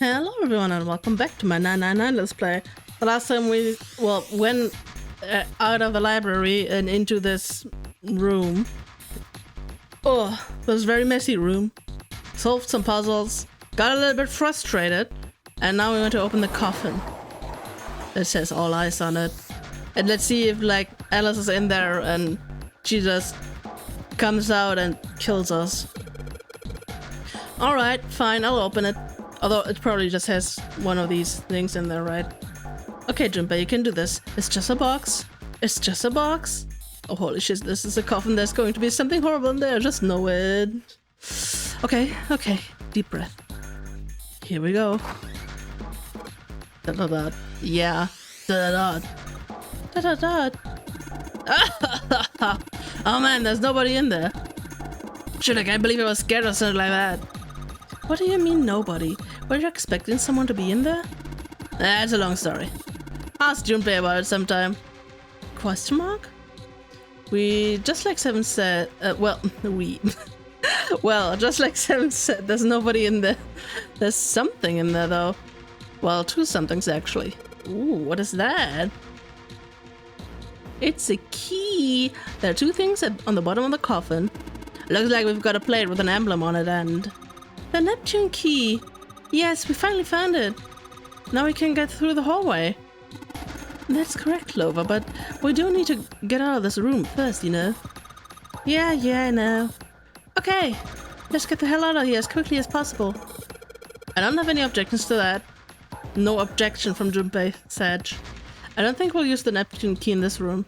Hello everyone and welcome back to my 999 Let's Play. The last time we, went out of the library and into this room. Oh, this very messy room. Solved some puzzles, got a little bit frustrated, and now we want to open the coffin. It says all eyes on it. And let's see if, like, Alice is in there and she just comes out and kills us. Alright, fine, I'll open it. Although it probably just has one of these things in there, right? Okay, Junpei, you can do this. It's just a box. It's just a box. Oh, holy shit, this is a coffin. There's going to be something horrible in there. Just know it. Okay, okay. Deep breath. Here we go. Da-da-da. Yeah. Da-da-da. Da-da-da. Oh man, there's nobody in there. Shit, I can't believe I was scared or something like that. What do you mean nobody? Were you expecting someone to be in there? That's a long story. Ask Junpei about it sometime. Question mark? We, just like Seven said, well, just like Seven said, there's nobody in there. There's something in there though. Well, two somethings actually. Ooh, what is that? It's a key. There are two things on the bottom of the coffin. Looks like we've got a plate with an emblem on it and... The Neptune key! Yes, we finally found it! Now we can get through the hallway. That's correct, Clover, but we do need to get out of this room first, you know? Yeah, I know. Okay, let's get the hell out of here as quickly as possible. I don't have any objections to that. No objection from Junpei, Sag. I don't think we'll use the Neptune key in this room.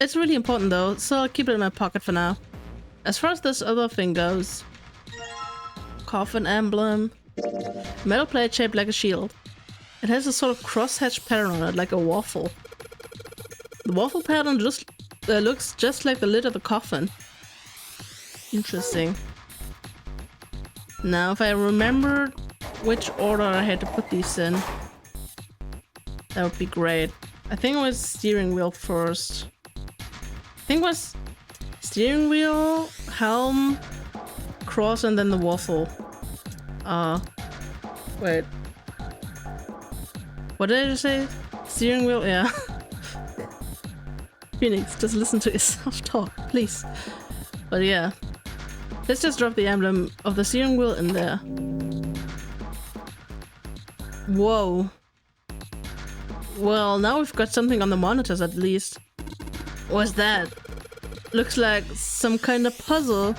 It's really important though, so I'll keep it in my pocket for now. As far as this other thing goes... Coffin emblem. Metal plate shaped like a shield. It has a sort of cross-hatched pattern on it, like a waffle. The waffle pattern just looks just like the lid of the coffin. Interesting. Now, if I remember which order I had to put these in, that would be great. I think it was steering wheel first. I think it was steering wheel, helm, cross, and then the waffle. Wait. What did I just say? Steering wheel? Yeah. Phoenix, just listen to yourself talk, please. But yeah. Let's just drop the emblem of the steering wheel in there. Whoa. Well, now we've got something on the monitors at least. What's that? Looks like some kind of puzzle.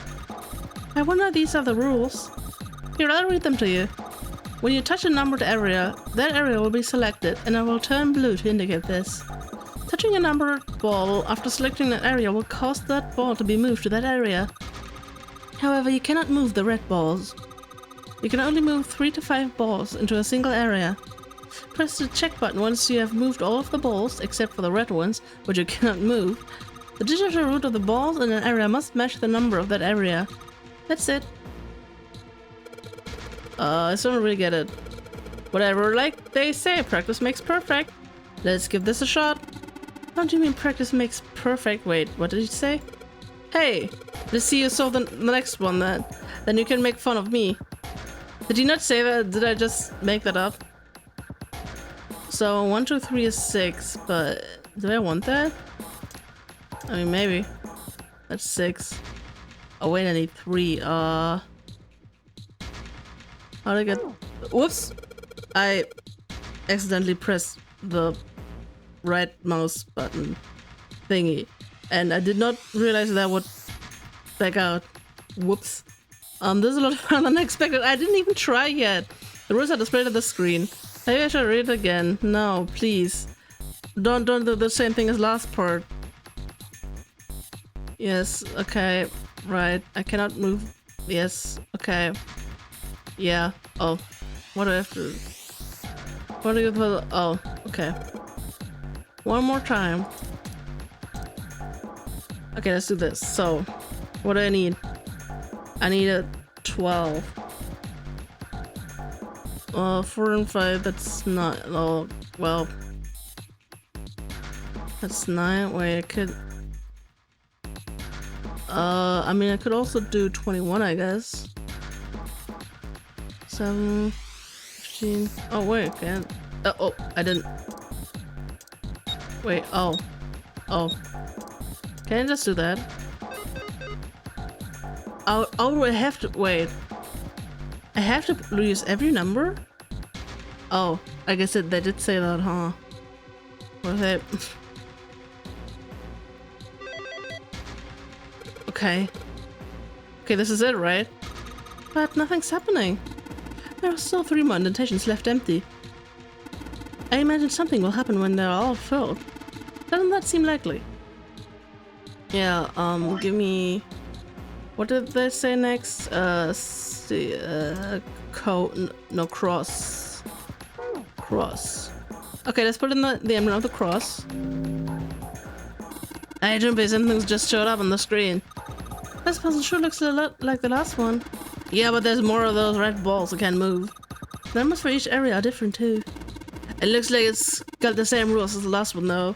I wonder if these are the rules. Here, I'll read them to you. When you touch a numbered area, that area will be selected and it will turn blue to indicate this. Touching a numbered ball after selecting that area will cause that ball to be moved to that area. However, you cannot move the red balls. You can only move 3 to 5 balls into a single area. Press the check button once you have moved all of the balls, except for the red ones, which you cannot move. The digital root of the balls in an area must match the number of that area. That's it. I still don't really get it. Whatever, like they say, practice makes perfect. Let's give this a shot. How do you mean practice makes perfect? Wait, what did you say? Hey, let's see you solve the next one then you can make fun of me. Did you not say that? Did I just make that up? So 1, 2, 3 is 6, but do I want that? I mean, maybe. That's 6. Oh wait, I need 3. How do I get... Whoops! I accidentally pressed the right mouse button thingy. And I did not realize that would back out. Whoops. This is a lot of fun unexpected. I didn't even try yet. The rules are displayed on the screen. Maybe I should read it again. No, please. Don't do the same thing as last part. Yes, okay. Right. I cannot move. Yes, okay. Yeah. Oh. What do I have to... What do you put... Oh, okay. One more time. Okay, let's do this. So, what do I need? I need a 12. 4 and 5, that's not... Oh, well... That's 9. Wait, I could... I mean, I could also do 21, I guess. 7, 15. Oh, wait, can't. Oh, I didn't. Wait, oh. Oh. Can I just do that? Oh, I have to. Wait. I have to use every number? Oh, I guess they did say that, huh? Or they. Okay. Okay, this is it, right? But nothing's happening. There are still 3 more indentations left empty. I imagine something will happen when they're all filled. Doesn't that seem likely? Yeah, give me... What did they say next? No, cross. Cross. Okay, let's put in the emblem of the cross. Hey, Junpei, something's just showed up on the screen. This puzzle sure looks a lot like the last one. Yeah, but there's more of those red balls that can't move. The numbers for each area are different too. It looks like it's got the same rules as the last one though.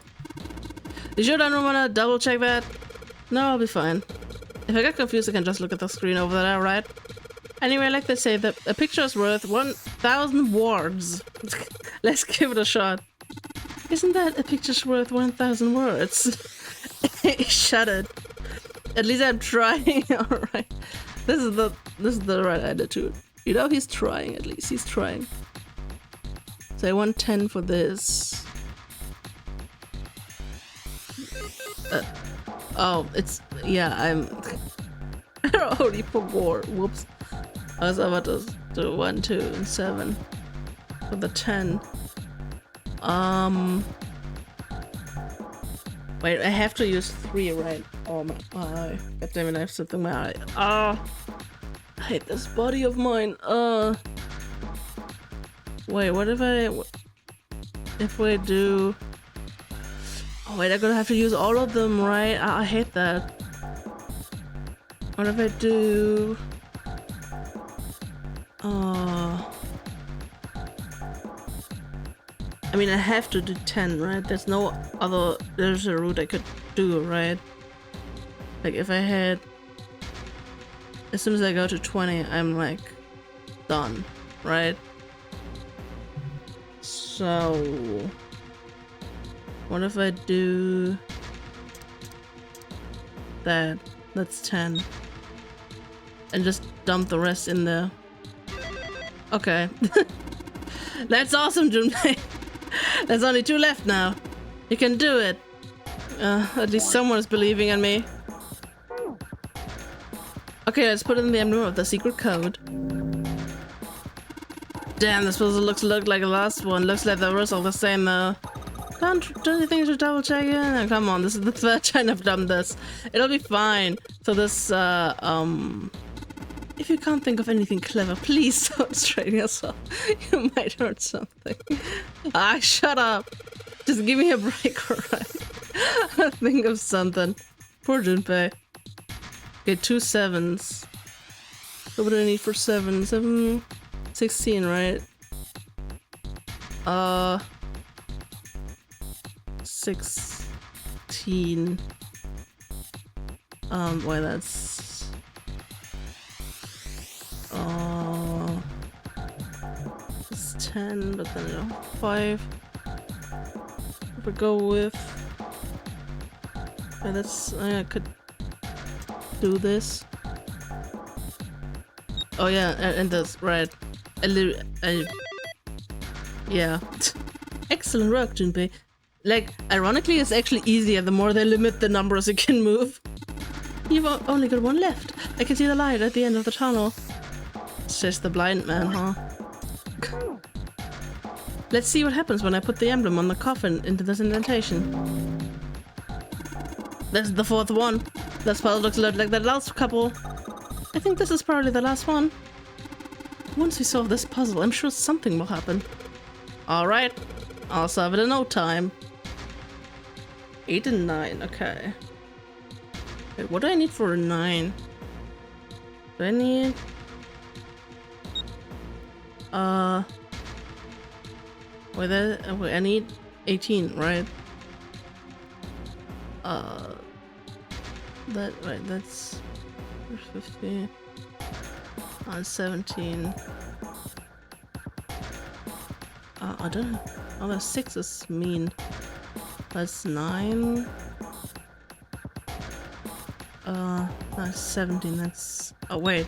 You sure don't want to double check that? No, I'll be fine. If I get confused, I can just look at the screen over there, right? Anyway, like they say, a picture is worth 1,000 words. Let's give it a shot. Isn't that a picture's worth 1,000 words? Shut it. At least I'm trying. Alright. This is the right attitude. You know, he's trying, at least. He's trying. So I want 10 for this. Oh, it's... Yeah, I'm... I already forgot. Whoops. I was about to do 1, 2, and 7. For the 10. Wait, I have to use 3, right? Oh my... God damn it, I have something in my eye. Ah! I hate this body of mine. Wait, what if I... If we do... Oh wait, I'm gonna have to use all of them, right? I hate that. What if I do... I mean, I have to do 10, right? There's no other... There's a route I could do, right? Like, if I had... As soon as I go to 20, I'm, like, done, right? So... What if I do... that? That's 10. And just dump the rest in there. Okay. That's awesome, Junpei. There's only 2 left now. You can do it. At least someone's believing in me. Okay, let's put in the emblem of the secret code. Damn, this puzzle looks like the last one. Looks like the rules are the same though. Don't you think you should double check it? Oh, come on, this is the 3rd time I've done this. It'll be fine. So this, if you can't think of anything clever, please don't strain yourself. You might hurt something. Ah, shut up. Just give me a break, alright? I'll think of something. Poor Junpei. Okay, 2 7s. What do I need for 7? 7, 16, right? 16. Why that's... It's 10, but then I don't have 5. If I go with... Yeah, that's... I could do this. Oh yeah, and that's right. Yeah. Excellent work, Junpei. Like, ironically, it's actually easier the more they limit the numbers you can move. You've only got 1 left. I can see the light at the end of the tunnel. It's just the blind man, huh? Let's see what happens when I put the emblem on the coffin into this indentation. This is the 4th one. This puzzle looks a lot like the last couple. I think this is probably the last one. Once we solve this puzzle, I'm sure something will happen. Alright, I'll solve it in no time. 8 and 9, okay. Wait, what do I need for a 9? Do I need... Wait, I need 18, right? That's 50 on 17. I don't know. Oh, the 6 is mean. That's 9. That's 17. That's. Oh, wait.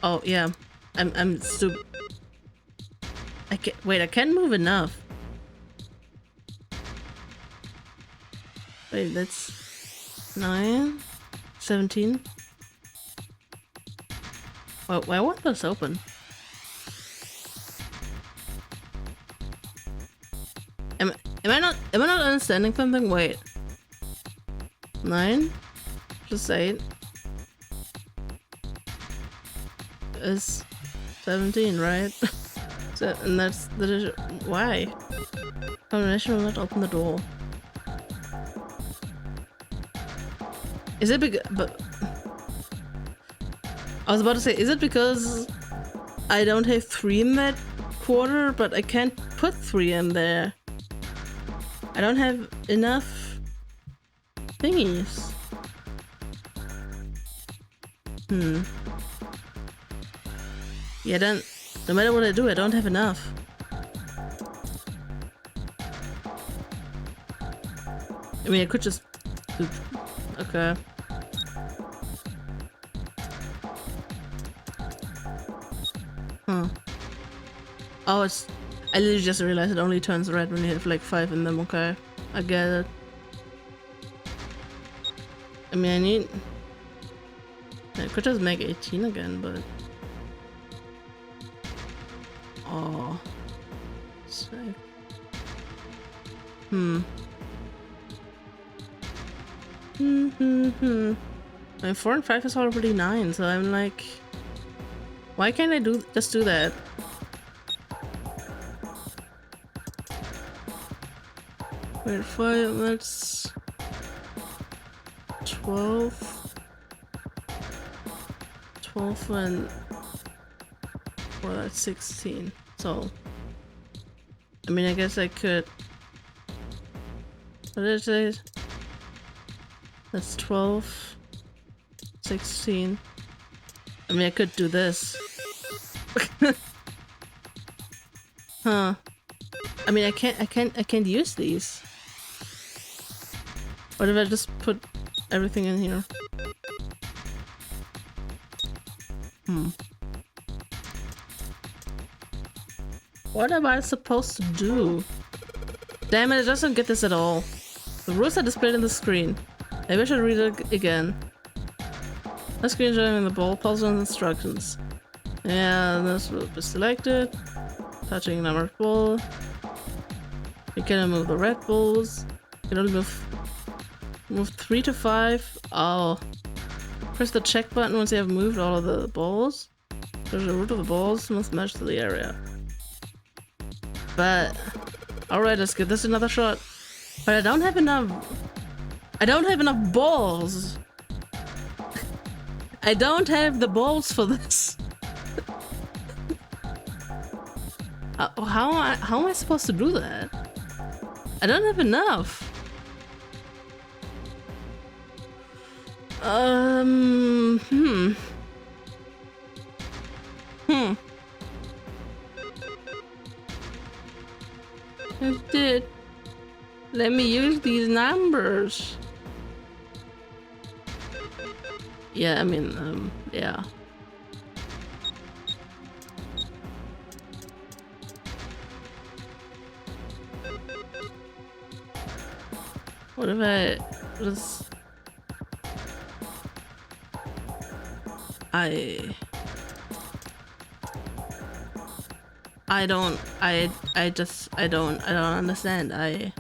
Oh, yeah. I'm stupid. I can't. Wait, I can't move enough. Wait, that's 9, 17. Well, why won't this open? Am I not understanding something? Wait. 9 plus 8 is 17, right? So, and that's the why? Combination will not open the door. Is it because? But I was about to say, is it because I don't have 3 in that quarter, but I can't put 3 in there? I don't have enough thingies. Yeah, then no matter what I do, I don't have enough. I mean, I could just... Okay. Huh. Oh, it's... I literally just realized it only turns red when you have like 5 in them. Okay. I get it. I mean, I could just make 18 again, but... Oh. Sick. My 4 and 5 is already 9, so I'm like... Why can't I just do that? Wait, 5, that's... 12... 12 and... 4, that's 16. So... I mean, I guess I could... What is it? That's 12... 16... I mean, I could do this. Huh. I mean, I can't use these. What if I just put everything in here? What am I supposed to do? Damn it, I just don't get this at all. The rules are displayed on the screen. Maybe I should read it again. The screen showing the ball puzzle and instructions. Yeah, this will be selected. Touching numbered ball. You cannot move the red balls. You can only move 3 to 5. Oh. Press the check button once you have moved all of the balls. The root of the balls must match to the area. But alright, let's give this another shot. But I don't have enough. I don't have enough balls. I don't have the balls for this. How am I supposed to do that? I don't have enough. I did. Let me use these numbers. Yeah, I mean, yeah. What if I just... I don't understand. I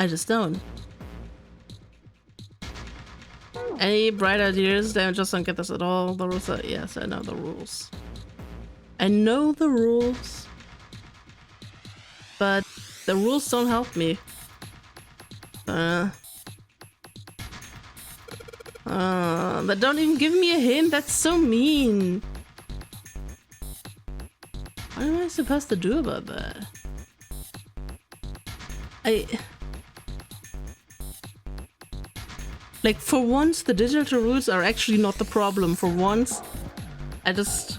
just don't. Any bright ideas? I just don't get this at all. The rules are... Yes, I know the rules. I know the rules. But the rules don't help me. But don't even give me a hint. That's so mean. What am I supposed to do about that? Like, for once, the digital rules are actually not the problem. For once, I just...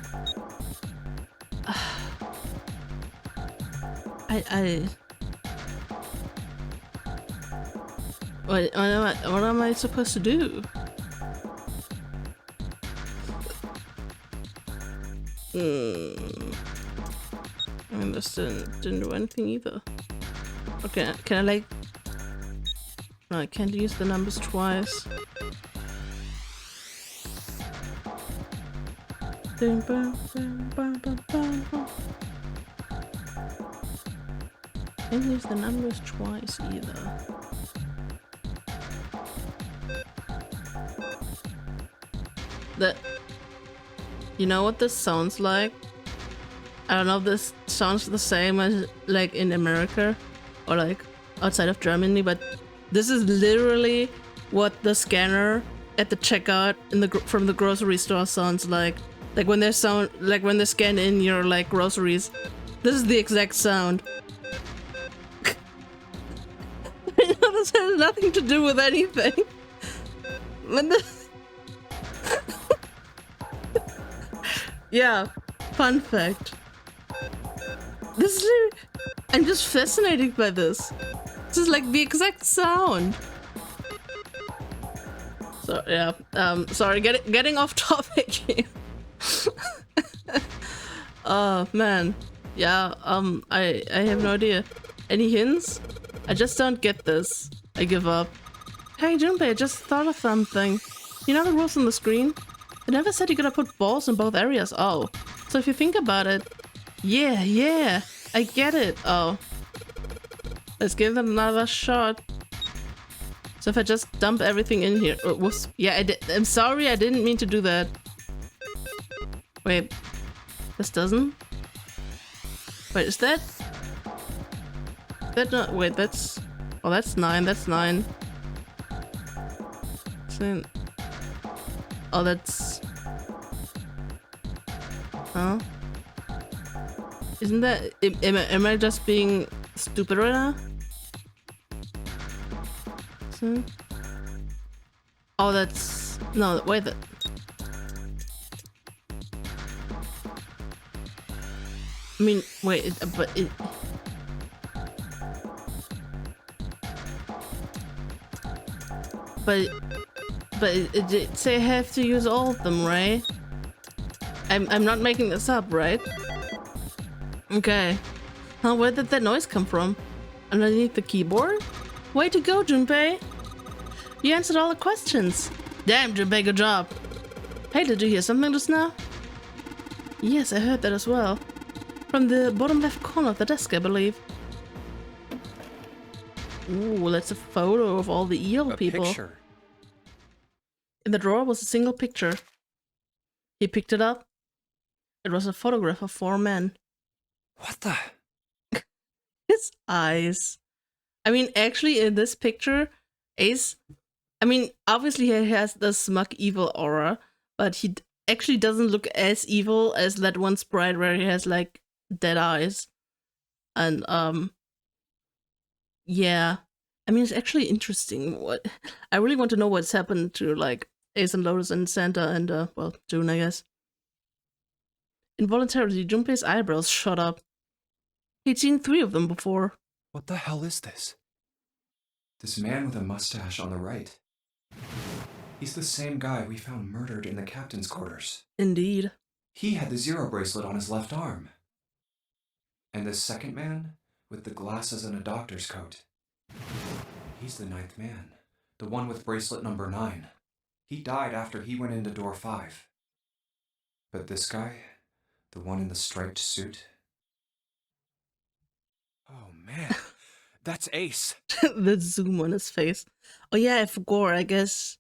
What am I supposed to do? I mean, this didn't do anything either. Okay, can I like... No, I can't use the numbers twice. Can't use the numbers twice either. You know what this sounds like? I don't know if this sounds the same as like in America or like outside of Germany, but this is literally what the scanner at the checkout in the from the grocery store sounds like. Like when they scan in your like groceries. This is the exact sound. I know this has nothing to do with anything. When this yeah, fun fact. This is literally... I'm just fascinated by this. This is like the exact sound. So yeah, sorry, getting off topic here. Oh man, yeah, I have no idea. Any hints? I just don't get this. I give up. Hey Junpei, I just thought of something. You know the rules on the screen? It never said you gotta put balls in both areas. Oh, so if you think about it, yeah, I get it. Oh, let's give them another shot. So if I just dump everything in here, whoops. Yeah, I'm sorry, I didn't mean to do that. Wait, this doesn't? Wait, is that not, wait, that's, oh, that's 9, that's 9. Oh, that's, huh? Isn't that, am I just being stupid right now? So, oh, that's, no, wait, that, I mean, wait, but it... But it did say I have to use all of them, right? I'm not making this up, right? Okay. Huh, where did that noise come from? Underneath the keyboard? Way to go, Junpei! You answered all the questions! Damn, Junpei, good job! Hey, did you hear something just now? Yes, I heard that as well. From the bottom left corner of the desk, I believe. Ooh, that's a photo of all the eel people. Picture. In the drawer was a single picture. He picked it up. It was a photograph of 4 men. What the? His eyes. I mean, actually, in this picture, Ace... I mean, obviously he has the smug evil aura, but he actually doesn't look as evil as that one sprite where he has, like, dead eyes. And, yeah. I mean, it's actually interesting. I really want to know what's happened to, like, Ace and Lotus and Santa and, well, June, I guess. Involuntarily, Junpei's eyebrows shot up. He'd seen 3 of them before. What the hell is this? This man with a mustache on the right. He's the same guy we found murdered in the captain's quarters. Indeed. He had the 0 bracelet on his left arm. And this second man, with the glasses and a doctor's coat. He's the 9th man. The one with bracelet number 9. He died after he went into door 5. But this guy, the one in the striped suit. Oh man, that's Ace. The zoom on his face. Oh yeah, I forgot. I guess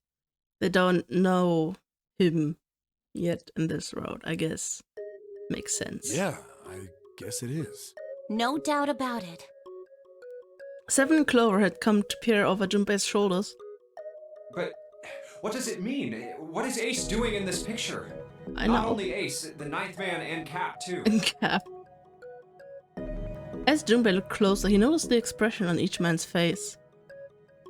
they don't know him yet in this road. I guess makes sense. Yeah, I guess it is. No doubt about it. 7 and Clover had come to peer over Junpei's shoulders. But what does it mean? What is Ace doing in this picture? I know. Not only Ace, the 9th man and Cap too. And Cap. As Junpei looked closer, he noticed the expression on each man's face.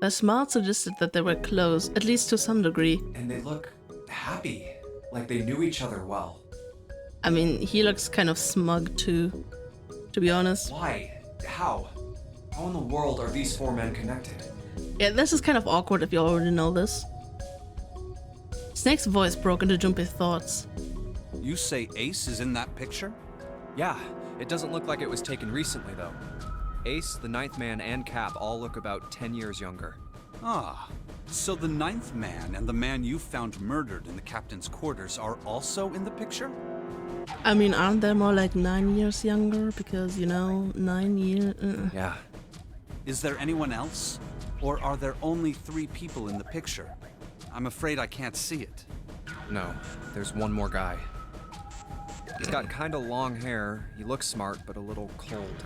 Their smiles suggested that they were close, at least to some degree. And they look happy, like they knew each other well. I mean, he looks kind of smug too, to be honest. Why? How? How in the world are these four men connected? Yeah, this is kind of awkward if you already know this. Snake's voice broke into Junpei's thoughts. You say Ace is in that picture? Yeah, it doesn't look like it was taken recently, though. Ace, the ninth man, and Cap all look about 10 years younger. Ah, so the ninth man and the man you found murdered in the captain's quarters are also in the picture? I mean, aren't they more like 9 years younger? Because, you know, 9 years... Yeah. Is there anyone else? Or are there only 3 people in the picture? I'm afraid I can't see it. No, there's one more guy. He's got kinda long hair, he looks smart, but a little cold.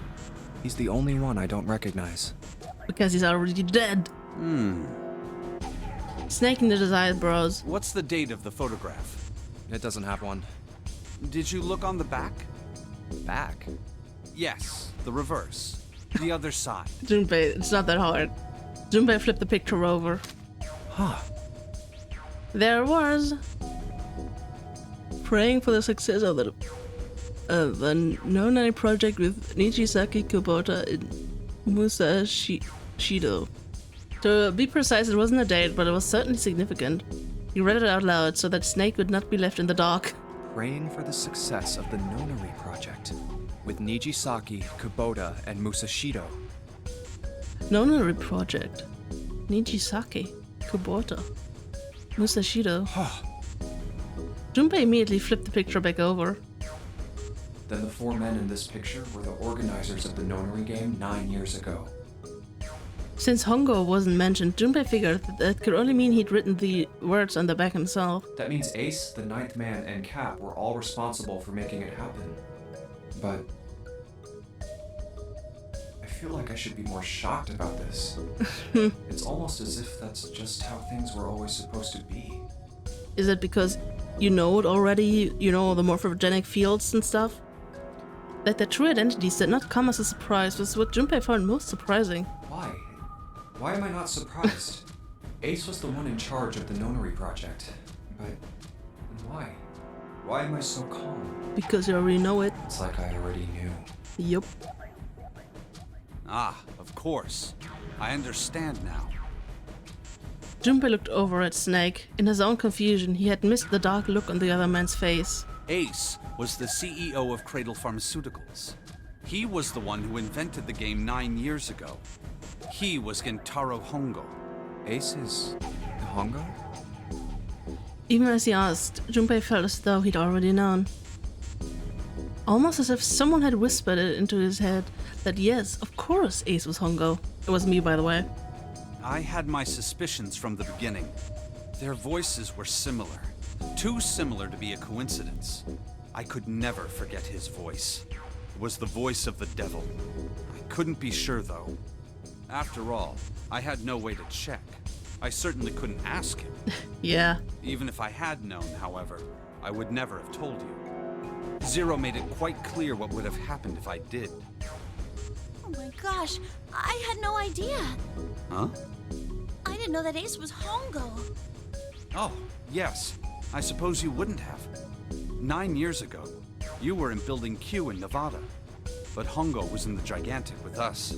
He's the only one I don't recognize. Because he's already dead. Snake knit his eyebrows. What's the date of the photograph? It doesn't have one. Did you look on the back? Back? Yes, the reverse. The other side. Junpei, it's not that hard. Junpei flipped the picture over. Huh. There it was. Praying for the success of the Nonary project with Nijisaki Kubota and Musashido. To be precise, it wasn't a date, but it was certainly significant. He read it out loud so that Snake would not be left in the dark. Praying for the success of the Nonary project with Nijisaki, Kubota, and Musashido. Nonary project. Nijisaki, Kubota, Musashido. Junpei immediately flipped the picture back over. Then the four men in this picture were the organizers of the Nonary Game 9 years ago. Since Hongo wasn't mentioned, Junpei figured that could only mean he'd written the words on the back himself. That means Ace, the ninth man, and Cap were all responsible for making it happen. But I feel like I should be more shocked about this. It's almost as if that's just how things were always supposed to be. Is it because you know it already, you know, the morphogenic fields and stuff? That their true identities did not come as a surprise was what Junpei found most surprising. Why? Why am I not surprised? Ace was the one in charge of the Nonary project. But why? Why am I so calm? Because you already know it. It's like I already knew. Yup. Ah, of course. I understand now. Junpei looked over at Snake. In his own confusion, he had missed the dark look on the other man's face. Ace was the CEO of Cradle Pharmaceuticals. He was the one who invented the game 9 years ago. He was Gentaro Hongo. Ace is Hongo? Even as he asked, Junpei felt as though he'd already known. Almost as if someone had whispered it into his head that yes, of course Ace was Hongo. It was me, by the way. I had my suspicions from the beginning. Their voices were similar. Too similar to be a coincidence. I could never forget his voice. It was the voice of the devil. I couldn't be sure, though. After all, I had no way to check. I certainly couldn't ask him. Yeah. Even if I had known, however, I would never have told you. Zero made it quite clear what would have happened if I did. Oh my gosh, I had no idea. Huh? I didn't know that Ace was Hongo. Oh, yes. I suppose you wouldn't have. 9 years ago, you were in Building Q in Nevada. But Hongo was in the Gigantic with us.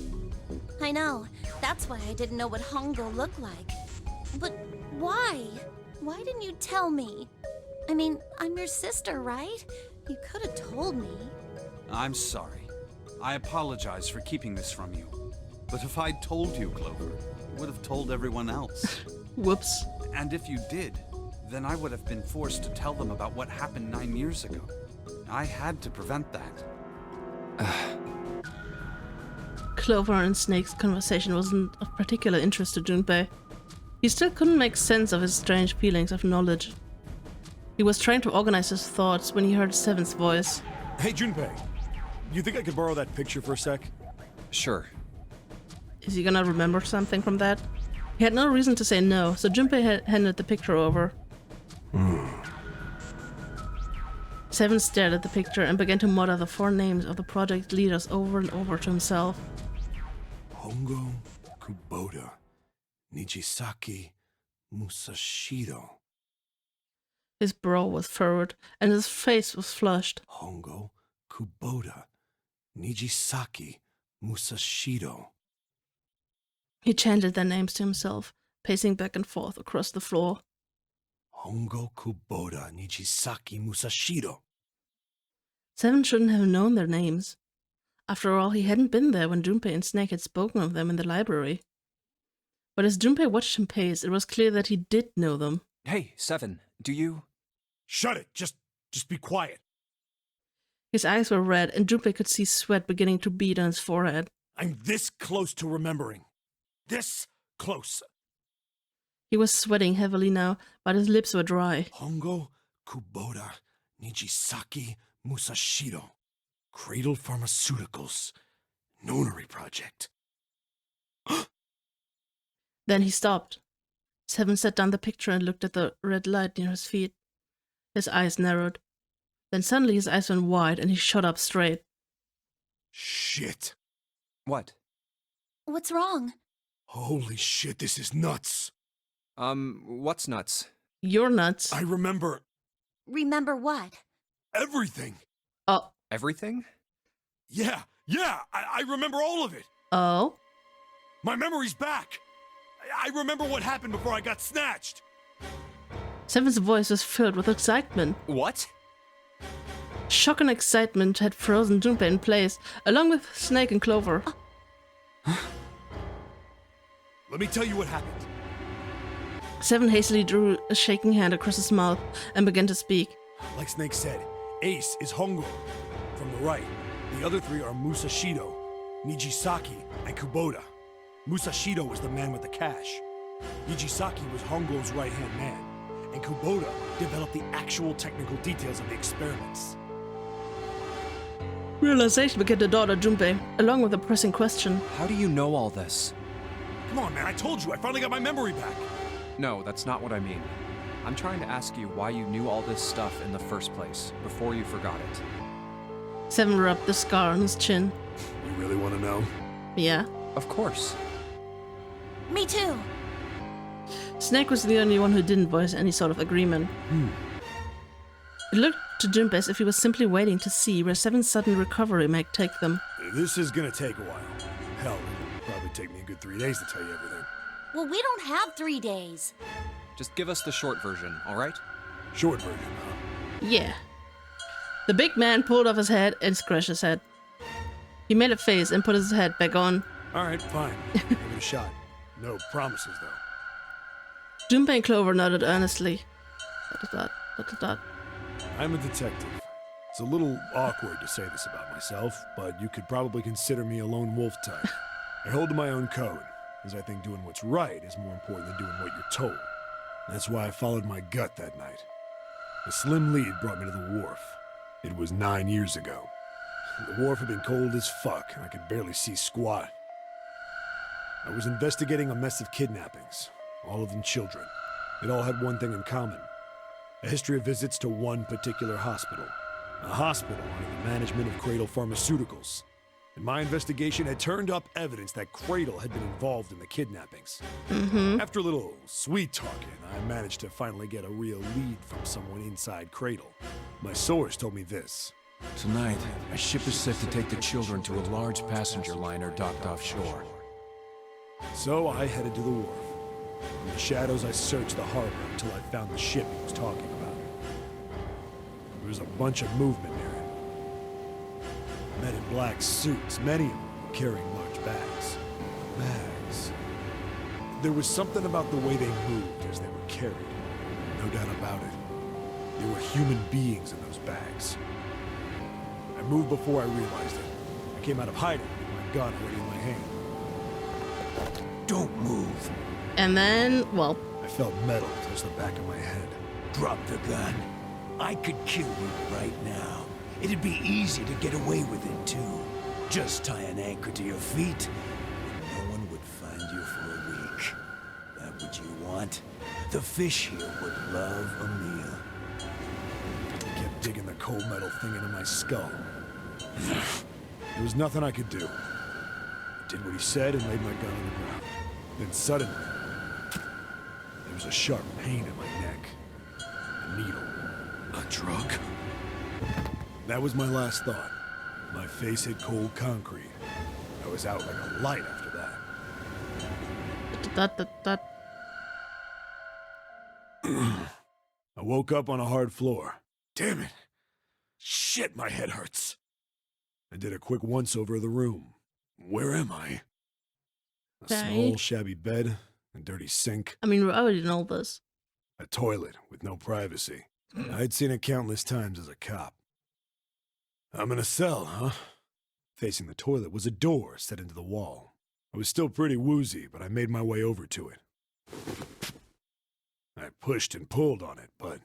I know. That's why I didn't know what Hongo looked like. But why? Why didn't you tell me? I mean, I'm your sister, right? You could have told me. I'm sorry. I apologize for keeping this from you. But if I'd told you, Clover, I would have told everyone else. Whoops. And if you did, then I would have been forced to tell them about what happened 9 years ago. I had to prevent that. Clover and Snake's conversation wasn't of particular interest to Junpei. He still couldn't make sense of his strange feelings of knowledge. He was trying to organize his thoughts when he heard Seven's voice. Hey, Junpei. You think I could borrow that picture for a sec? Sure. Is he gonna remember something from that? He had no reason to say no, so Junpei handed the picture over. Seven stared at the picture and began to mutter the 4 names of the project leaders over and over to himself. Hongo, Kubota, Nijisaki, Musashido. His brow was furrowed, and his face was flushed. Hongo, Kubota, Nijisaki, Musashido. He chanted their names to himself, pacing back and forth across the floor. Hongo, Kubota, Nijisaki, Musashido. Seven shouldn't have known their names. After all, he hadn't been there when Junpei and Snake had spoken of them in the library. But as Junpei watched him pace, it was clear that he did know them. Hey, Seven, do you... Shut it! Just be quiet. His eyes were red, and Junpei could see sweat beginning to bead on his forehead. I'm this close to remembering. This close. He was sweating heavily now, but his lips were dry. Hongo, Kubota, Nijisaki, Musashido. Cradle Pharmaceuticals. Nonary Project. Then he stopped. Seven set down the picture and looked at the red light near his feet. His eyes narrowed. Then suddenly his eyes went wide and he shot up straight. Shit. What? What's wrong? Holy shit, this is nuts. What's nuts? You're nuts. I remember Remember what? everything. Oh. Everything? Yeah, I remember all of it. Oh? My memory's back. I remember what happened before I got snatched. Seven's voice was filled with excitement. What? Shock and excitement had frozen Junpei in place, along with Snake and Clover. Let me tell you what happened. Seven hastily drew a shaking hand across his mouth and began to speak. Like Snake said, Ace is Hongo. From the right, the other three are Musashido, Nijisaki, and Kubota. Musashido was the man with the cash. Nijisaki was Hongo's right-hand man, and Kubota developed the actual technical details of the experiments. Realization began to dawn on Junpei, along with a pressing question. How do you know all this? Come on, man, I told you, I finally got my memory back. No, that's not what I mean. I'm trying to ask you why you knew all this stuff in the first place, before you forgot it. Seven rubbed the scar on his chin. You really want to know? Yeah. Of course. Me too. Snake was the only one who didn't voice any sort of agreement. It looked to Junpei as if he was simply waiting to see where Seven's sudden recovery might take them. This is gonna take a while. Hell, it'll probably take me a good 3 days to tell you everything. Well, we don't have 3 days. Just give us the short version, alright? Short version, huh? Yeah. The big man pulled off his head and scratched his head. He made a face and put his head back on. Alright, fine. Give it a shot. No promises, though. Junpei and Clover nodded earnestly. Dot, dot, dot, dot. I'm a detective. It's a little awkward to say this about myself, but you could probably consider me a lone wolf type. I hold to my own code, as I think doing what's right is more important than doing what you're told. That's why I followed my gut that night. A slim lead brought me to the wharf. It was 9 years ago. The wharf had been cold as fuck, and I could barely see squat. I was investigating a mess of kidnappings, all of them children. It all had one thing in common. A history of visits to one particular hospital. A hospital under the management of Cradle Pharmaceuticals. And my investigation had turned up evidence that Cradle had been involved in the kidnappings. After a little sweet talking, I managed to finally get a real lead from someone inside Cradle. My source told me this. Tonight, a ship is set to take the children to a large passenger liner docked offshore. So I headed to the wharf. In the shadows, I searched the harbor until I found the ship he was talking about. There was a bunch of movement near it. Men in black suits, many of them carrying large bags. Bags. There was something about the way they moved as they were carried. No doubt about it. There were human beings in those bags. I moved before I realized it. I came out of hiding with my gun already in my hand. Don't move. And then, well, I felt metal touch the back of my head. Drop the gun. I could kill you right now. It'd be easy to get away with it, too. Just tie an anchor to your feet, and no one would find you for a week. That what you want? The fish here would love a meal. I kept digging the cold metal thing into my skull. There was nothing I could do. I did what he said and laid my gun on the ground. Then suddenly, there was a sharp pain in my neck. And needle. A drug? That was my last thought. My face hit cold concrete. I was out like a light after that. I woke up on a hard floor. Damn it! Shit, my head hurts. I did a quick once-over of the room. Where am I? A small, shabby bed, a dirty sink. I mean, we already know this. A toilet with no privacy. I'd seen it countless times as a cop. I'm in a cell, huh? Facing the toilet was a door set into the wall. I was still pretty woozy, but I made my way over to it. I pushed and pulled on it, but...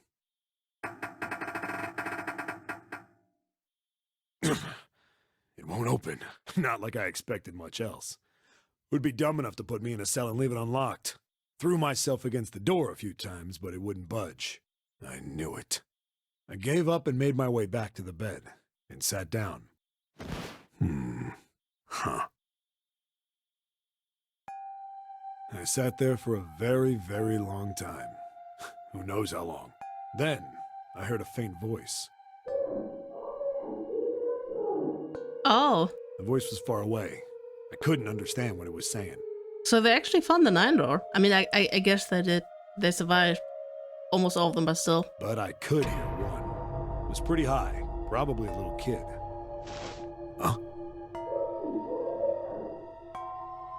it won't open. Not like I expected much else. Would be dumb enough to put me in a cell and leave it unlocked. Threw myself against the door a few times, but it wouldn't budge. I knew it. I gave up and made my way back to the bed, and sat down. Huh. I sat there for a very, very long time. Who knows how long. Then, I heard a faint voice. Oh. The voice was far away. I couldn't understand what it was saying. So they actually found the 9 door. I mean, I guess they did. They survived. Almost all of them, but still. But I could hear one. It was pretty high. Probably a little kid. Huh?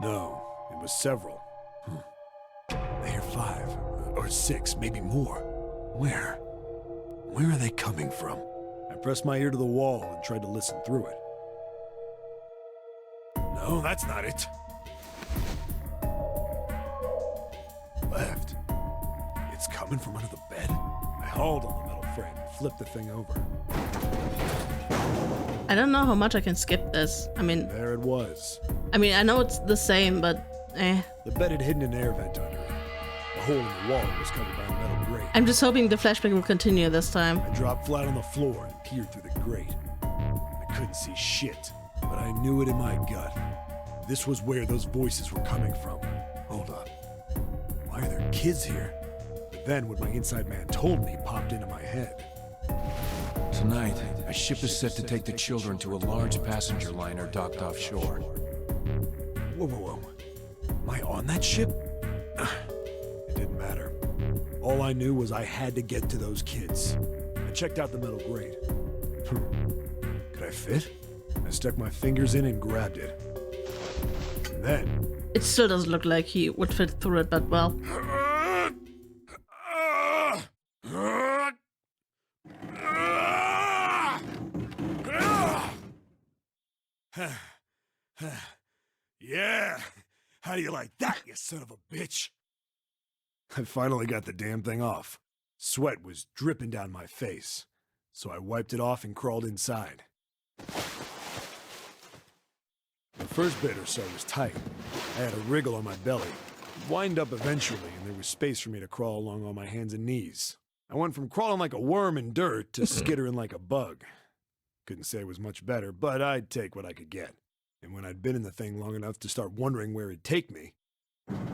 No, it was several. I hear 5, or 6, maybe more. Where? Where are they coming from? I pressed my ear to the wall and tried to listen through it. No, that's not it. Left. It's coming from under the bed. I hauled on the metal frame and flipped the thing over. I don't know how much I can skip this. I mean... There it was. I mean, I know it's the same, but... The bed had hidden an air vent under it. The hole in the wall was covered by a metal grate. I'm just hoping the flashback will continue this time. I dropped flat on the floor and peered through the grate. I couldn't see shit, but I knew it in my gut. This was where those voices were coming from. Hold up. Why are there kids here? But then what my inside man told me popped into my head. Tonight, a ship is set to take the children to a large passenger liner docked offshore. Whoa, whoa, whoa. Am I on that ship? It didn't matter. All I knew was I had to get to those kids. I checked out the metal grate. Could I fit? I stuck my fingers in and grabbed it. And then... It still doesn't look like he would fit through it, but well. Yeah! How do you like that, you son of a bitch? I finally got the damn thing off. Sweat was dripping down my face, so I wiped it off and crawled inside. The first bit or so was tight. I had a wriggle on my belly, wind up eventually, and there was space for me to crawl along on my hands and knees. I went from crawling like a worm in dirt to skittering like a bug. Couldn't say it was much better, but I'd take what I could get. And when I'd been in the thing long enough to start wondering where it'd take me, a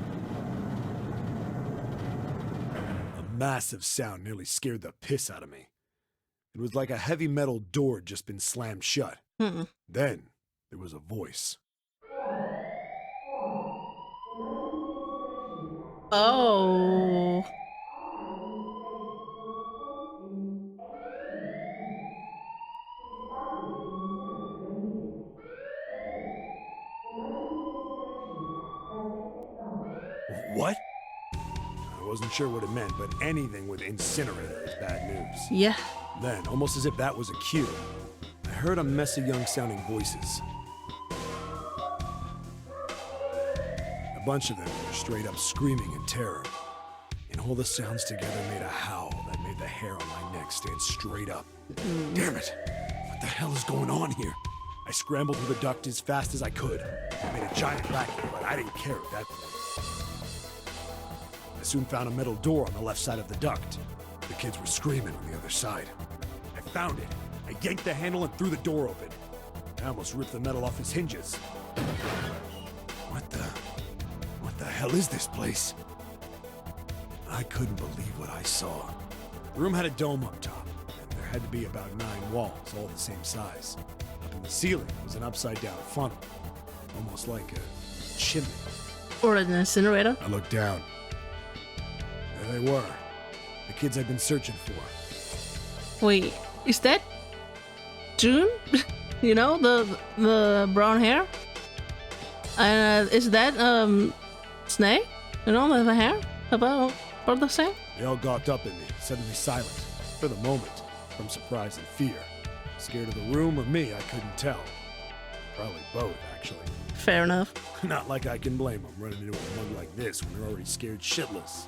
massive sound nearly scared the piss out of me. It was like a heavy metal door had just been slammed shut. Then there was a voice. Oh. What? I wasn't sure what it meant, but anything with incinerator is bad news. Yeah. Then, almost as if that was a cue, I heard a mess of young-sounding voices. A bunch of them were straight up screaming in terror. And all the sounds together made a howl that made the hair on my neck stand straight up. Damn it! What the hell is going on here? I scrambled through the duct as fast as I could. I made a giant racket, but I didn't care at that point. I soon found a metal door on the left side of the duct. The kids were screaming on the other side. I found it. I yanked the handle and threw the door open. I almost ripped the metal off its hinges. What the hell is this place? I couldn't believe what I saw. The room had a dome up top, and there had to be about 9 walls, all the same size. Up in the ceiling was an upside-down funnel, almost like a chimney. Or an incinerator. I looked down. There they were. The kids I'd been searching for. Wait, is that June? You know, the brown hair? And is that Snake? You know, the hair? About the same? They all gawked up at me, suddenly silent. For the moment, from surprise and fear. Scared of the room or me, I couldn't tell. Probably both, actually. Fair enough. Not like I can blame them running into a mug like this when they're already scared shitless.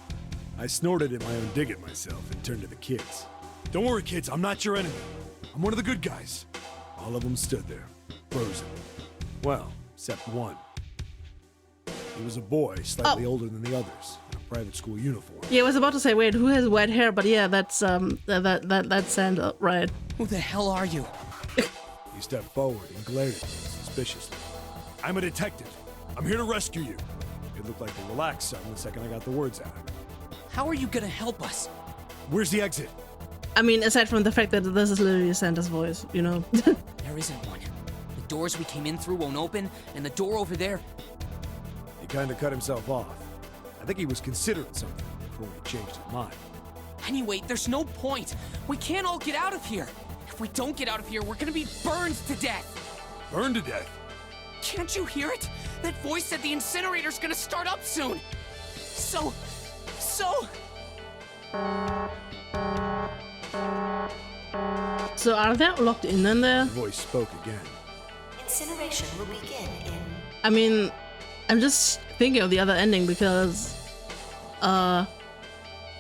I snorted at my own dig at myself and turned to the kids. Don't worry, kids, I'm not your enemy. I'm one of the good guys. All of them stood there, frozen. Well, except one. He was a boy, slightly older than the others, in a private school uniform. Yeah, I was about to say, wait, who has white hair? But yeah, that's that's Sandra, right? Who the hell are you? He stepped forward and glared at me suspiciously. I'm a detective. I'm here to rescue you. It looked like a relaxed son the second I got the words out. How are you gonna help us? Where's the exit? I mean, aside from the fact that this is literally Santa's voice, you know. There isn't one. The doors we came in through won't open, and the door over there... He kind of cut himself off. I think he was considering something before he changed his mind. Anyway, there's no point. We can't all get out of here. If we don't get out of here, we're gonna be burned to death. Burned to death? Can't you hear it? That voice said the incinerator's gonna start up soon. So... So are they locked in there? The voice spoke again. Incineration will begin in... I mean, I'm just thinking of the other ending because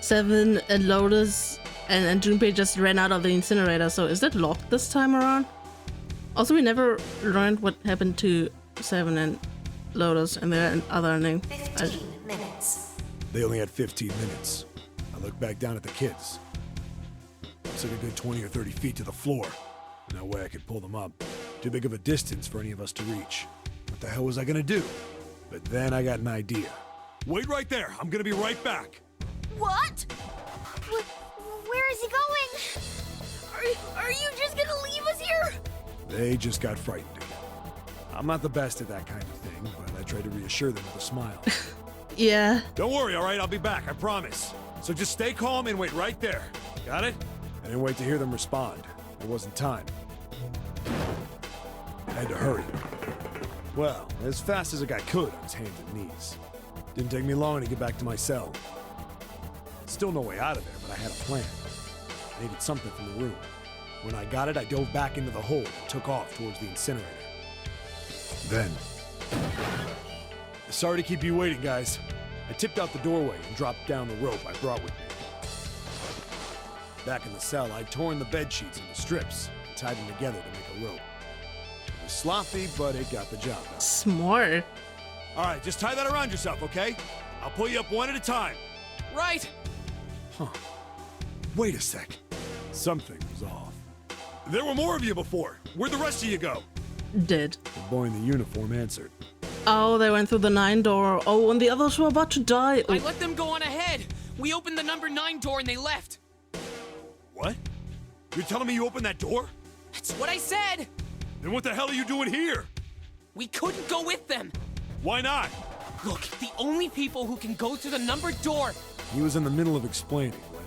Seven and Lotus and Junpei just ran out of the incinerator, so is that locked this time around? Also, we never learned what happened to Seven and Lotus and their other ending. 15 minutes. They only had 15 minutes. I looked back down at the kids. It's like a good 20 or 30 feet to the floor. No way I could pull them up. Too big of a distance for any of us to reach. What the hell was I gonna do? But then I got an idea. Wait right there. I'm gonna be right back. What? Where is he going? Are you just gonna leave us here? They just got frightened again. I'm not the best at that kind of thing, but I tried to reassure them with a smile. Yeah. Don't worry, all right? I'll be back, I promise. So just stay calm and wait right there. Got it? I didn't wait to hear them respond. There wasn't time. I had to hurry. Well, as fast as a guy could on his hands and knees. Didn't take me long to get back to my cell. Still no way out of there, but I had a plan. I needed something from the room. When I got it, I dove back into the hole and took off towards the incinerator. Then... Sorry to keep you waiting, guys. I tipped out the doorway and dropped down the rope I brought with me. Back in the cell, I'd torn the bed sheets into strips and tied them together to make a rope. It was sloppy, but it got the job done. Smart. All right, just tie that around yourself, okay? I'll pull you up one at a time. Right! Huh. Wait a sec. Something was off. There were more of you before. Where'd the rest of you go? Dead. The boy in the uniform answered. Oh, they went through the 9 door. Oh, and the others were about to die. I Oh. let them go on ahead. We opened the number 9 door and they left. What? You're telling me you opened that door? That's what I said! Then what the hell are you doing here? We couldn't go with them. Why not? Look, the only people who can go through the numbered door... He was in the middle of explaining when...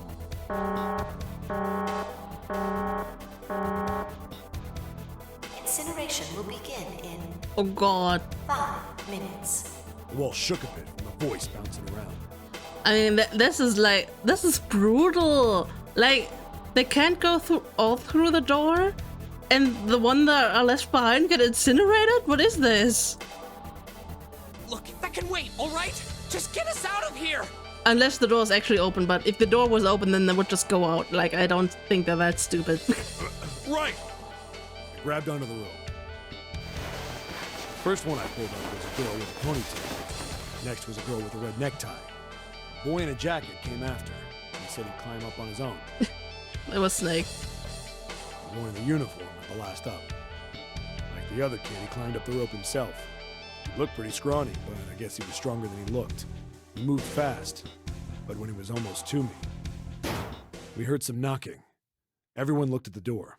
Incineration will begin in Oh god. 5 minutes. The wall shook a bit from the voice bouncing around. I mean, this is brutal. Like, they can't go through the door, and the one that are left behind get incinerated? What is this? Look, that can wait, alright? Just get us out of here! Unless the door is actually open, but if the door was open, then they would just go out. Like, I don't think that that's stupid. Right! I grabbed onto the rope. First one I pulled up was a girl with a ponytail. Next was a girl with a red necktie. A boy in a jacket came after. He said he'd climb up on his own. It was Snake. The boy in the uniform was the last up. Like the other kid, he climbed up the rope himself. He looked pretty scrawny, but I guess he was stronger than he looked. He moved fast, but when he was almost to me, We heard some knocking. Everyone looked at the door.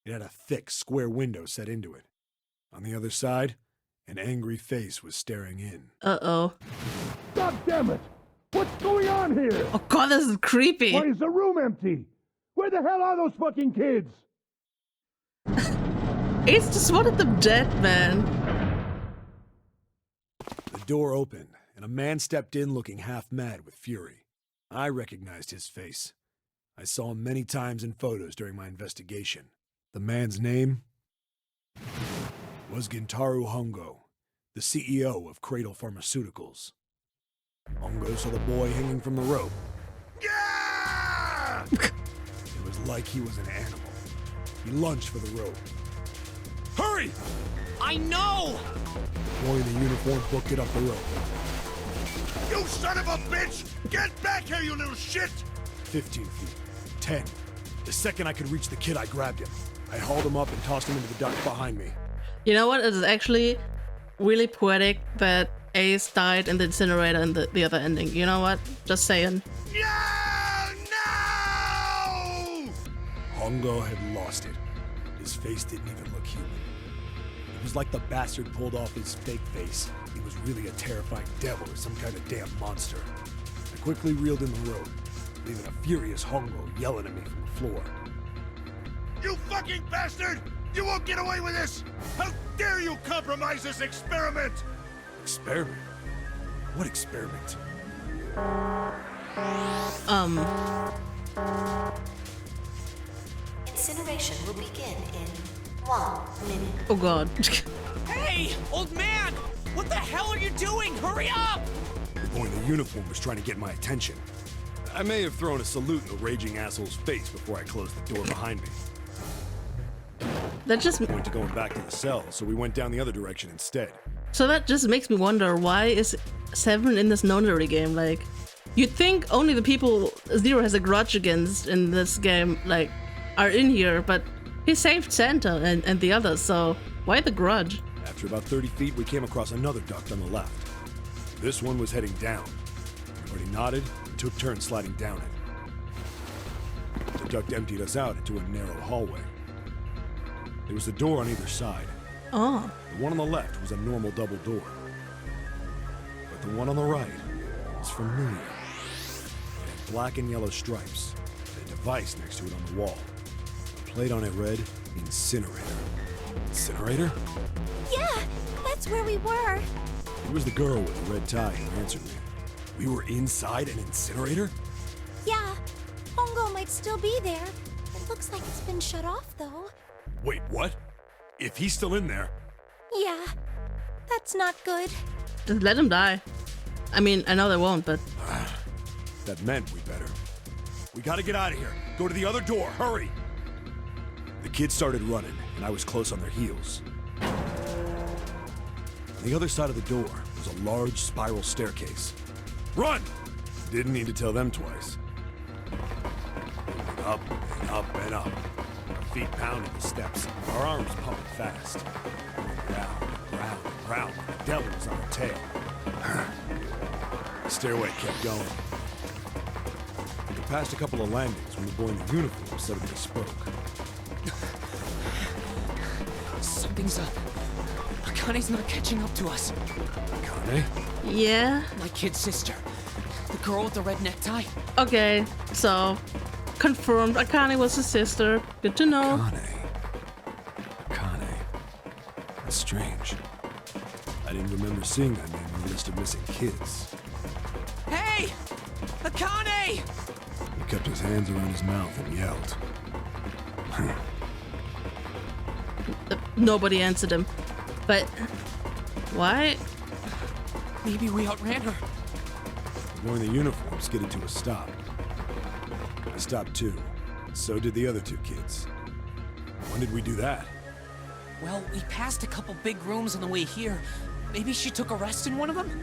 It had a thick, square window set into it. On the other side, an angry face was staring in. Uh-oh. God damn it! What's going on here? Oh god, this is creepy. Why is the room empty? Where the hell are those fucking kids? Ace just wanted them dead, man. The door opened, and a man stepped in looking half mad with fury. I recognized his face. I saw him many times in photos during my investigation. The man's name was Gintaro Hongo, the CEO of Cradle Pharmaceuticals. Hongo saw the boy hanging from the rope. Yeah! It was like he was an animal. He lunged for the rope. Hurry! I know! The boy in the uniform booked it up the rope. You son of a bitch! Get back here, you little shit! 15 feet. 10. The second I could reach the kid, I grabbed him. I hauled him up and tossed him into the duct behind me. You know what? It is actually really poetic that Ace died in the incinerator in the other ending. You know what? Just saying. No! No! Hongo had lost it. His face didn't even look human. It was like the bastard pulled off his fake face. He was really a terrifying devil or some kind of damn monster. I quickly reeled in the rope, leaving a furious Hongo yelling at me from the floor. You fucking bastard! You won't get away with this! How dare you compromise this experiment! Experiment? What experiment? Incineration will begin in 1 minute. Oh god. Hey, old man! What the hell are you doing? Hurry up! The boy in the uniform was trying to get my attention. I may have thrown a salute in the raging asshole's face before I closed the door behind me. That just I went to going back to the cell, so we went down the other direction instead. So that just makes me wonder, why is 7 in this Nonary game? Like, you'd think only the people Zero has a grudge against in this game, like, are in here, but he saved Santa and the others, so why the grudge? After about 30 feet, we came across another duct on the left. This one was heading down. Everybody nodded and took turns sliding down it. The duct emptied us out into a narrow hallway. There was a door on either side. Oh. The one on the left was a normal double door. But the one on the right was familiar. It had black and yellow stripes, and a device next to it on the wall. A plate on it read, Incinerator. Incinerator? Yeah, that's where we were. It was the girl with the red tie who answered me. We were inside an incinerator? Yeah, Hongo might still be there. It looks like it's been shut off, though. Wait, what? If he's still in there... Yeah, that's not good. Just let him die. I mean, I know they won't, but... That meant we better. We gotta get out of here. Go to the other door, hurry! The kids started running, and I was close on their heels. On the other side of the door was a large spiral staircase. Run! Didn't need to tell them twice. Up and up and up. Our feet pounding the steps, our arms pumping fast. Round and round and round, like the devil was on our tail. The stairway kept going. We passed a couple of landings when the boy in the uniform suddenly spoke. Something's up. Akane's not catching up to us. Akane? Yeah? My kid sister. The girl with the red necktie. Okay, so... confirmed, Akane was his sister. Good to know. Akane. That's strange. I didn't remember seeing that name on the list of missing kids. Hey! Akane! He kept his hands around his mouth and yelled. Nobody answered him. But... why? Maybe we outran her. The boy in the uniform skidded to a stop. I stopped too. So did the other two kids. When did we do that? Well, we passed a couple big rooms on the way here. Maybe she took a rest in one of them?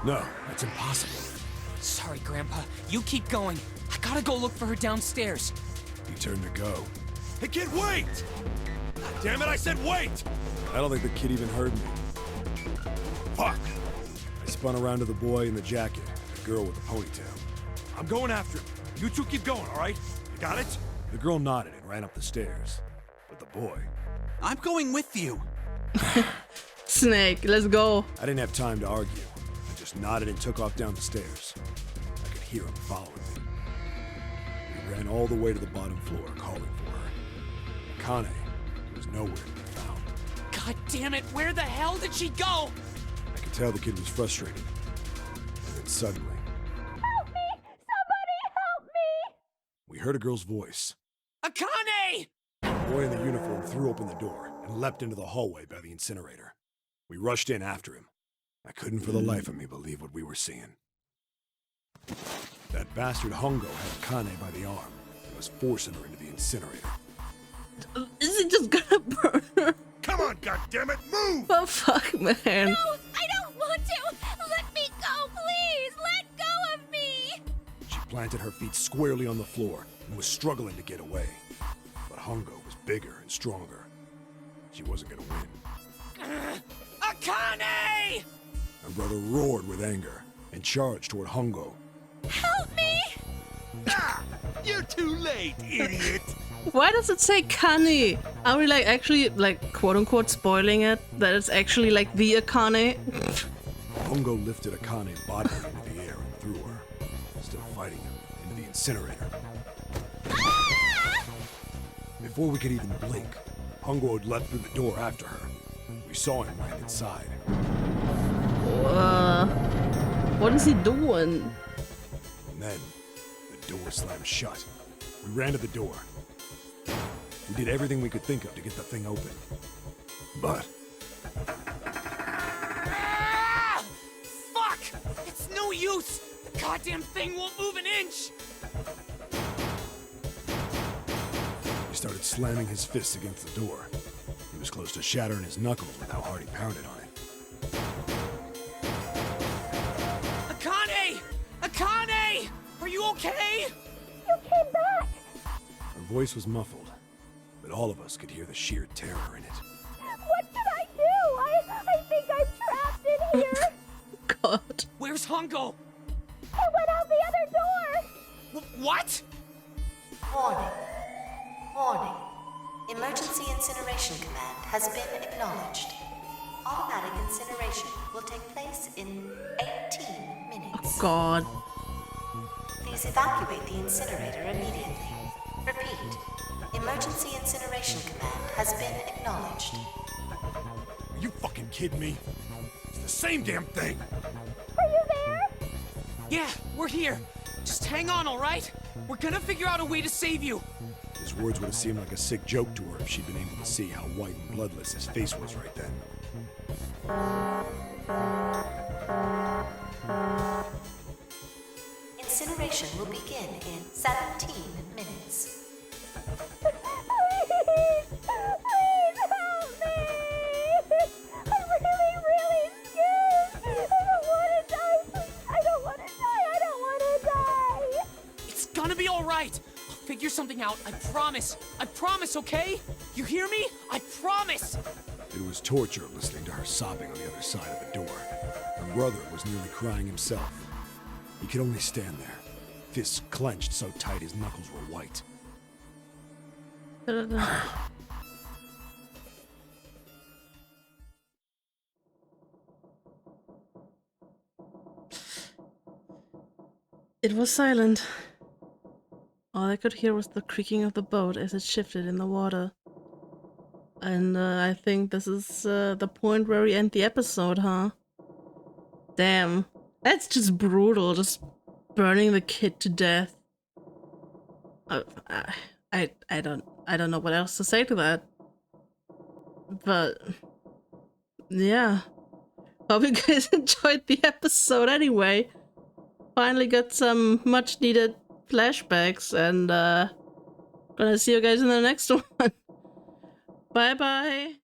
No, that's impossible. Sorry, Grandpa. You keep going. I gotta go look for her downstairs. He turned to go. Hey kid, wait! God damn it, I said wait! I don't think the kid even heard me. Fuck! I spun around to the boy in the jacket, the girl with the ponytail. I'm going after him. You two keep going, all right? You got it? The girl nodded and ran up the stairs. But the boy... I'm going with you. Snake, let's go. I didn't have time to argue. I just nodded and took off down the stairs. I could hear him following me. We ran all the way to the bottom floor, calling for her. Kane was nowhere to be found. God damn it, where the hell did she go? I could tell the kid was frustrated. And then suddenly... Help me! Somebody help me! We heard a girl's voice. Akane! The boy in the uniform threw open the door and leapt into the hallway by the incinerator. We rushed in after him. I couldn't for the life of me believe what we were seeing. That bastard Hongo had Kane by the arm and was forcing her into the incinerator. Is it just gonna burn her? Come on, goddammit, move! Oh fuck, man. No, I don't want to! Let me go, please! Let go of me! She planted her feet squarely on the floor and was struggling to get away. But Hongo was bigger and stronger. She wasn't gonna win. Akane! My brother roared with anger and charged toward Hongo. Help me! Ah! You're too late, idiot! Why does it say Kane? Are we like actually like quote unquote spoiling it? That it's actually like the Akane? Hongo lifted Akane bodily into the air and threw her, still fighting him, into the incinerator. Ah! Before we could even blink, Hongo had leapt through the door after her. We saw him land inside. What is he doing? And then, the door slammed shut. We ran to the door. We did everything we could think of to get the thing open. But... Ah! Fuck! It's no use! The goddamn thing won't move an inch! he started slamming his fists against the door. He was close to shattering his knuckles with how hard he pounded on it. Akane! Akane! Are you okay? You came back! Her voice was muffled, but all of us could hear the sheer terror in it. What should I do? I think I'm trapped in here! God. Where's Hongo? I went out the other door! What? Warning. Warning. Emergency incineration command has been acknowledged. Automatic incineration will take place in 18 minutes. God. Please evacuate the incinerator immediately. Repeat. Emergency incineration command has been acknowledged. Are you fucking kidding me? It's the same damn thing! Are you there? Yeah, we're here. Just hang on, alright? We're gonna figure out a way to save you. His words would have seemed like a sick joke to her if she'd been able to see how white and bloodless his face was right then. Incineration will begin in 17 minutes. Please help me! I'm really scared! I don't want to die! I don't want to die! It's gonna be alright. I'll figure something out. I promise. I promise, okay? You hear me? I promise! It was torture listening to her sobbing on the other side of the door. Her brother was nearly crying himself. He could only stand there, fists clenched so tight his knuckles were white. It was silent. All I could hear was the creaking of the boat as it shifted in the water. And I think this is the point where we end the episode, huh? Damn. That's just brutal, just burning the kid to death. I don't know what else to say to that. But yeah. Hope you guys enjoyed the episode anyway. Finally got some much needed flashbacks, and gonna see you guys in the next one. Bye bye.